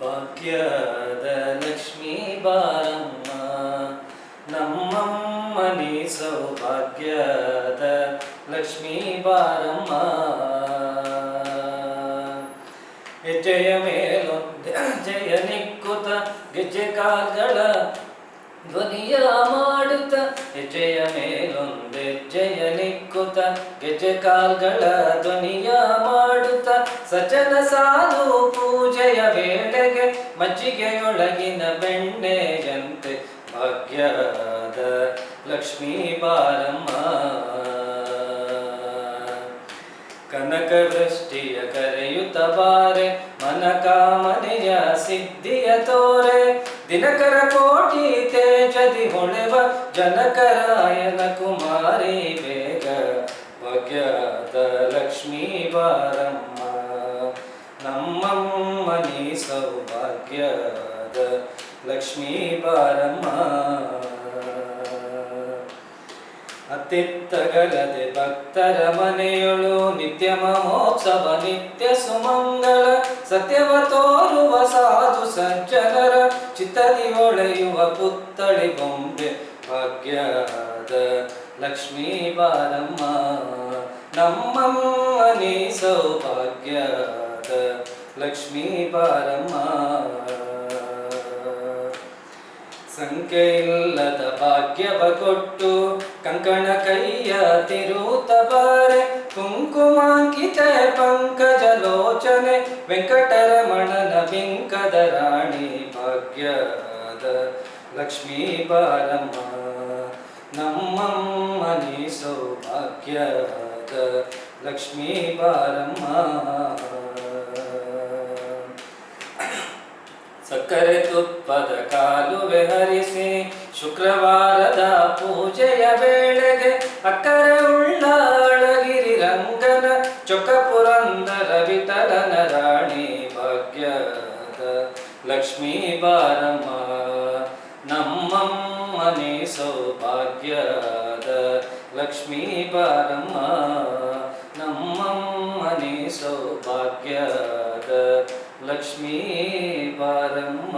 ಭಾಗ್ಯದ ಲಕ್ಷ್ಮೀ ಬಾರಮ್ಮ ನಮ್ಮಮ್ಮನಿ ಸೌಭಾಗ್ಯದ ಲಕ್ಷ್ಮೀ ಬಾರಮ್ಮ. ಹೆಜ್ಜೆಯ ಮೇಲೊಂದೆ ಜಯ ನಿಕ್ಕುತ ಗೆಜ್ಜೆ ಕಾಲ್ಗಳ ಧ್ವನಿಯ ಮಾಡುತ್ತ, ಹೆಜ್ಜೆಯ ಮೇಲೊಂದೆ ಜಯ ನಿಕ್ಕುತ ಗೆಜ್ಜೆ ಕಾಲ್ಗಳ ಧ್ವನಿಯ ಮಾಡುತ್ತ, ಸಜ್ಜನ ಸಾಧು ಪೂಜೆಯ ವೇಳೆಗೆ ಮಜ್ಜಿಗೆಯೊಳಗಿನ ಬೆಣ್ಣೆಯಂತೆ ಭಾಗ್ಯದ ಲಕ್ಷ್ಮೀ ಬಾರಮ್ಮ. ಕನಕ ವೃಷ್ಟಿಯ ಕರೆಯುತ್ತ ಬಾರೆ, ಮನ ಕಾಮನೆಯ ಸಿದ್ಧಿಯ ತೋರೆ, ದಿನಕರ ಕೋಟಿ ತೇಜದಿ ಹೊಳೆವ ಜನಕರಾಯನ ಕುಮಾರಿ ಬೇಗ ಭಾಗ್ಯದ ಲಕ್ಷ್ಮೀ ಬಾರಮ್ಮ ನಮ್ಮಮ್ಮನಿ ಸೌಭಾಗ್ಯದ ಲಕ್ಷ್ಮೀ ಬಾರಮ್ಮ. ಅತ್ತಿತ್ತಗಲದೆ ಭಕ್ತರ ಮನೆಯೊಳು ನಿತ್ಯ ಮಹೋತ್ಸವ ನಿತ್ಯ ಸುಮಂಗಳ, ಸತ್ಯವ ತೋರುವ ಸಾಧು ಸಜ್ಜನರ ಚಿತ್ತದಿ ಹೊಳೆಯುವ ಪುತ್ತಳಿ ಬೊಂಬೆ ಭಾಗ್ಯದ ಲಕ್ಷ್ಮೀ ಬಾರಮ್ಮ ನಮ್ಮಮ್ಮನಿ ಸೌಭಾಗ್ಯದ ಲಕ್ಷ್ಮೀ ಬಾರಮ್ಮ. ಸಂಖ್ಯೆ ಇಲ್ಲದ ಭಾಗ್ಯವ ಕೊಟ್ಟು ಕಂಕಣ ಕೈಯ ತಿರುತ ಬಾರೆ, ಕುಂಕುಮಾಂಕಿತ ಪಂಕಜ ಲೋಚನೆ ವೆಂಕಟರಮಣನ ಬಿಂಕದ ರಾಣಿ ಭಾಗ್ಯದ ಲಕ್ಷ್ಮೀ ಬಾರಮ್ಮ ನಮ್ಮಮ್ಮನಿ ಸೌಭಾಗ್ಯದ ಲಕ್ಷ್ಮೀ ಬಾರಮ್ಮ. ಸಕ್ಕರೆ ತುಪ್ಪದ ಕಾಲುವೆ ಹರಿಸಿ ಶುಕ್ರವಾರದ ಪೂಜೆಯ ವೇಳೆಗೆ, ಅಕ್ಕರೆ ಉಳ್ಳ ಅಳಗಿರಿ ರಂಗನ ಚೊಕ್ಕ ಪುರಂದರ ವಿಠಲನ ರಾಣಿ ಭಾಗ್ಯದ ಲಕ್ಷ್ಮೀ ಬಾರಮ್ಮ ನಮ್ಮಮ್ಮನಿ ಸೌಭಾಗ್ಯದ ಲಕ್ಷ್ಮೀ ಬಾರಮ್ಮ ನಮ್ಮಮ್ಮನಿ ಸೌಭಾಗ್ಯದ ಲಕ್ಷ್ಮೀ ಬಾರಮ್ಮ.